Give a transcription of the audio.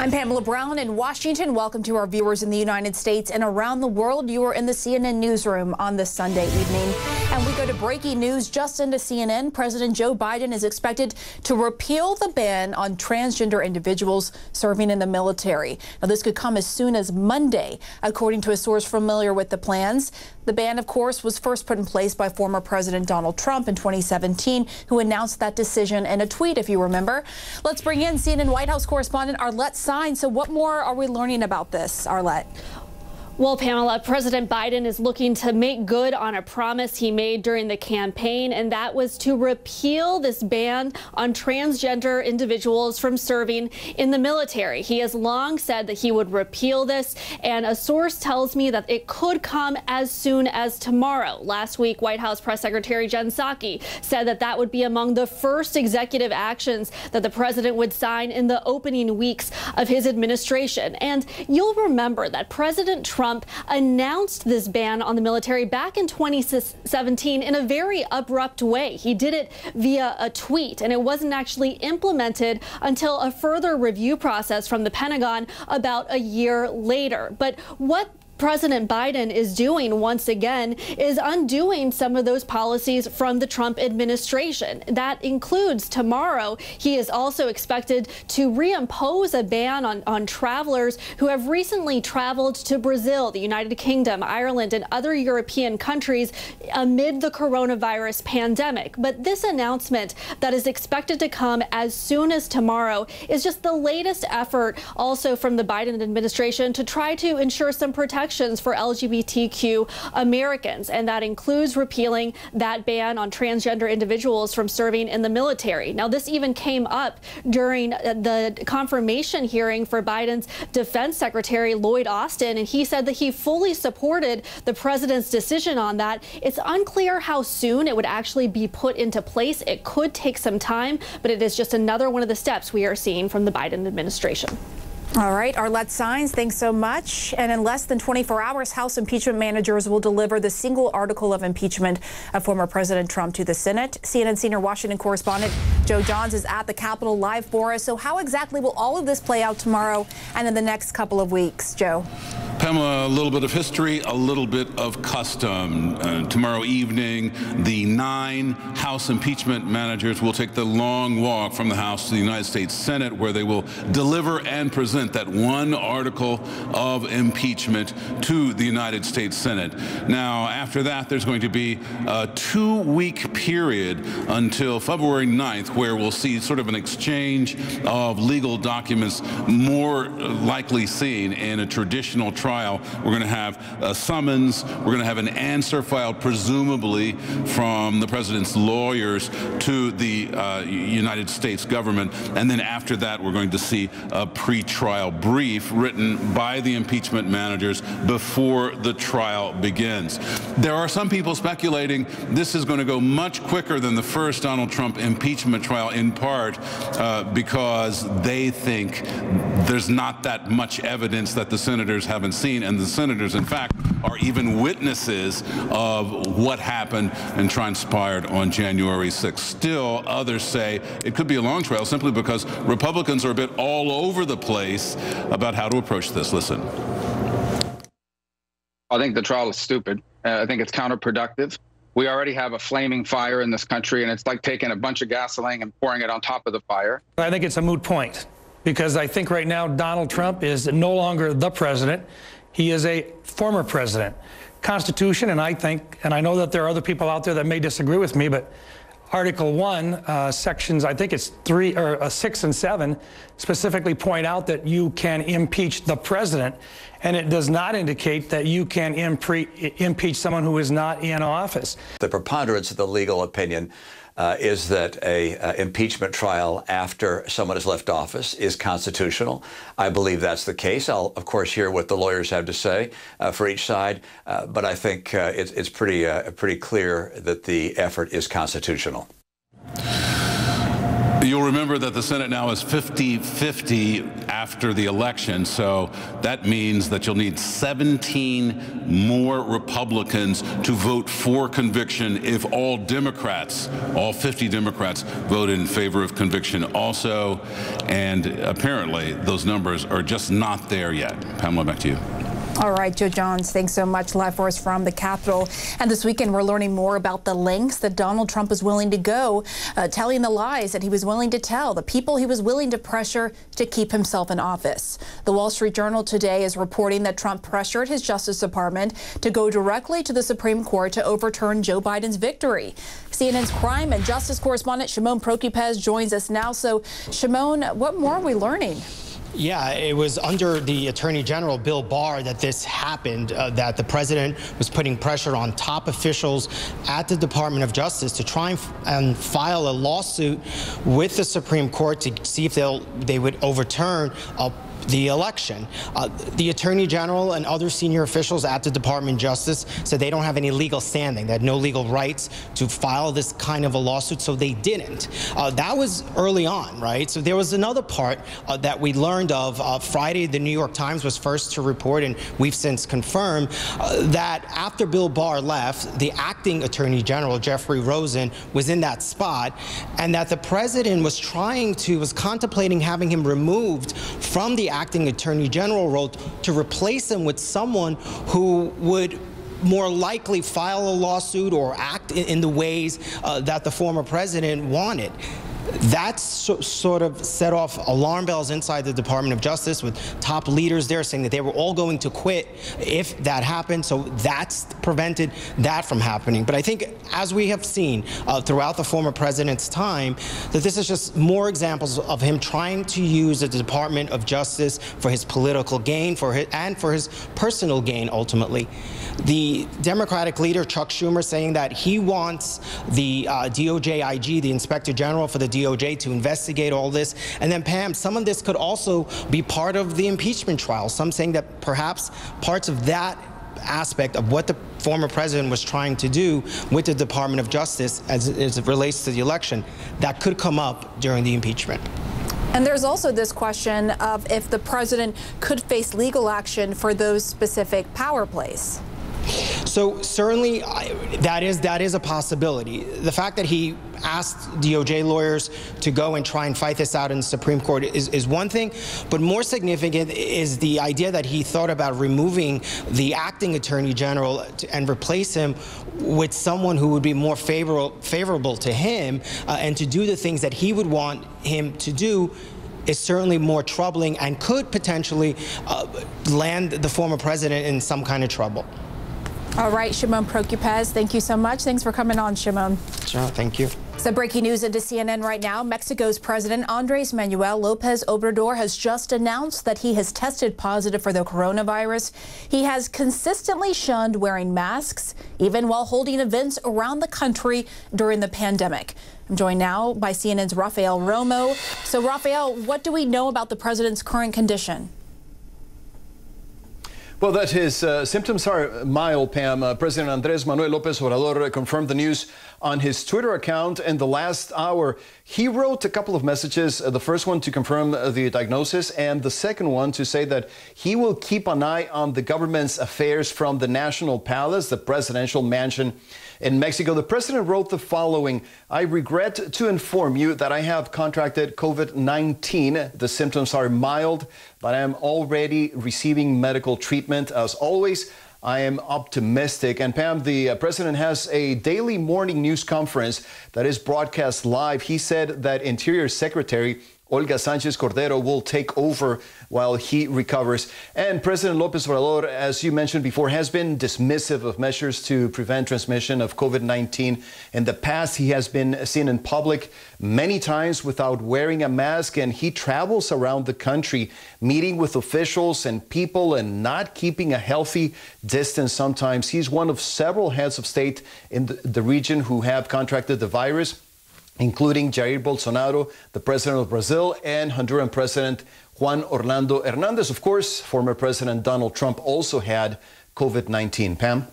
I'm Pamela Brown in Washington. Welcome to our viewers in the United States and around the world. You are in the CNN newsroom on this Sunday evening. And we go to breaking news just into CNN. President Joe Biden is expected to repeal the ban on transgender individuals serving in the military. Now, this could come as soon as Monday, according to a source familiar with the plans. The ban, of course, was first put in place by former President Donald Trump in 2017, who announced that decision in a tweet, if you remember. Let's bring in CNN White House correspondent Arlette Saenz. So what more are we learning about this, Arlette? Well, Pamela, President Biden is looking to make good on a promise he made during the campaign, and that was to repeal this ban on transgender individuals from serving in the military. He has long said that he would repeal this, and a source tells me that it could come as soon as tomorrow. Last week, White House Press Secretary Jen Psaki said that that would be among the first executive actions that the president would sign in the opening weeks of his administration. And you'll remember that President Trump announced this ban on the military back in 2017 in a very abrupt way. He did it via a tweet, and it wasn't actually implemented until a further review process from the Pentagon about a year later. But what President Biden is doing once again is undoing some of those policies from the Trump administration. That includes tomorrow. He is also expected to reimpose a ban on travelers who have recently traveled to Brazil, the United Kingdom, Ireland, and other European countries amid the coronavirus pandemic. But this announcement that is expected to come as soon as tomorrow is just the latest effort also from the Biden administration to try to ensure some protection for LGBTQ Americans, and that includes repealing that ban on transgender individuals from serving in the military. Now, this even came up during the confirmation hearing for Biden's Defense Secretary Lloyd Austin, and he said that he fully supported the president's decision on that. It's unclear how soon it would actually be put into place. It could take some time, but it is just another one of the steps we are seeing from the Biden administration. All right, Arlette Saenz, thanks so much. And in less than 24 hours, House impeachment managers will deliver the single article of impeachment of former President Trump to the Senate. CNN senior Washington correspondent Joe Johns is at the Capitol live for us. So how exactly will all of this play out tomorrow and in the next couple of weeks, Joe? Pamela, a little bit of history, a little bit of custom. Tomorrow evening, the 9 House impeachment managers will take the long walk from the House to the United States Senate, where they will deliver and present that one article of impeachment to the United States Senate. Now, after that, there's going to be a 2-week period until February 9th, where we'll see sort of an exchange of legal documents more likely seen in a traditional trial. We're going to have a summons. We're going to have an answer filed, presumably from the president's lawyers to the United States government. And then after that, we're going to see a pre-trial brief written by the impeachment managers before the trial begins. There are some people speculating this is going to go much quicker than the first Donald Trump impeachment trial, in part because they think there's not that much evidence that the senators haven't seen, and the senators, in fact, are even witnesses of what happened and transpired on January 6th. Still, others say it could be a long trial simply because Republicans are a bit all over the place about how to approach this. Listen. I think the trial is stupid. I think it's counterproductive. We already have a flaming fire in this country, and it's like taking a bunch of gasoline and pouring it on top of the fire. I think it's a moot point, because I think right now Donald Trump is no longer the president. He is a former president. Constitution, and I think, and I know that there are other people out there that may disagree with me, but Article 1, sections, I think it's 6 and 7, specifically point out that you can impeach the president, and it does not indicate that you can impeach someone who is not in office. The preponderance of the legal opinion is that a impeachment trial after someone has left office is constitutional. I believe that's the case. I'll, of course, hear what the lawyers have to say for each side, but I think it's pretty clear that the effort is constitutional. You'll You'll remember that the Senate now is 50-50 after the election, so that means that you'll need 17 more Republicans to vote for conviction if all Democrats, all 50 Democrats, vote in favor of conviction also. And apparently those numbers are just not there yet. Pamela, back to you. All right, Joe Johns, thanks so much. Live for us from the Capitol. And this weekend, we're learning more about the lengths that Donald Trump was willing to go, telling the lies that he was willing to tell, the people he was willing to pressure to keep himself in office. The Wall Street Journal today is reporting that Trump pressured his Justice Department to go directly to the Supreme Court to overturn Joe Biden's victory. CNN's crime and justice correspondent Shimon Prokupecz joins us now. So, Shimon, what more are we learning? Yeah, it was under the Attorney General, Bill Barr, that this happened, that the president was putting pressure on top officials at the Department of Justice to try and file a lawsuit with the Supreme Court to see if they would overturn the election. The Attorney General and other senior officials at the Department of Justice said they don't have any legal standing. They had no legal rights to file this kind of a lawsuit, so they didn't. That was early on, right? So there was another part that we learned of. Friday, the New York Times was first to report, and we've since confirmed that after Bill Barr left, the acting Attorney General, Jeffrey Rosen, was in that spot, and that the president was contemplating having him removed from the acting Attorney General role to replace him with someone who would more likely file a lawsuit or act in the ways that the former president wanted. That sort of set off alarm bells inside the Department of Justice, with top leaders there saying that they were all going to quit if that happened. So that's prevented that from happening. But I think, as we have seen throughout the former president's time, that this is just more examples of him trying to use the Department of Justice for his political gain, and for his personal gain, ultimately. The Democratic leader, Chuck Schumer, saying that he wants the DOJ IG, the Inspector General for the DOJ, to investigate all this. And then, Pam, some of this could also be part of the impeachment trial. Some saying that perhaps parts of that aspect of what the former president was trying to do with the Department of Justice as it relates to the election, that could come up during the impeachment. And there's also this question of if the president could face legal action for those specific power plays. So certainly that is a possibility. The fact that he asked DOJ lawyers to go and try and fight this out in the Supreme Court is one thing, but more significant is the idea that he thought about removing the acting Attorney General and replace him with someone who would be more favorable to him and to do the things that he would want him to do is certainly more troubling and could potentially land the former president in some kind of trouble. All right, Shimon Prokupecz, thank you so much. Thanks for coming on, Shimon. Sure, thank you. So breaking news into CNN right now. Mexico's President Andrés Manuel López Obrador has just announced that he has tested positive for the coronavirus. He has consistently shunned wearing masks, even while holding events around the country during the pandemic. I'm joined now by CNN's Rafael Romo. So, Rafael, what do we know about the president's current condition? Well, that his symptoms are mild, Pam. President Andrés Manuel López Obrador confirmed the news on his Twitter account in the last hour. He wrote a couple of messages, the first one to confirm the diagnosis, and the second one to say that he will keep an eye on the government's affairs from the National Palace, the presidential mansion in Mexico. The president wrote the following: "I regret to inform you that I have contracted COVID-19. The symptoms are mild, but I am already receiving medical treatment. As always, I am optimistic." And Pam, the president has a daily morning news conference that is broadcast live. He said that Interior Secretary Olga Sánchez Cordero will take over while he recovers. And President López Obrador, as you mentioned before, has been dismissive of measures to prevent transmission of COVID-19. In the past, he has been seen in public many times without wearing a mask, and he travels around the country meeting with officials and people and not keeping a healthy distance sometimes. He's one of several heads of state in the region who have contracted the virus, including Jair Bolsonaro, the president of Brazil, and Honduran President Juan Orlando Hernández. Of course, former President Donald Trump also had COVID-19. Pam?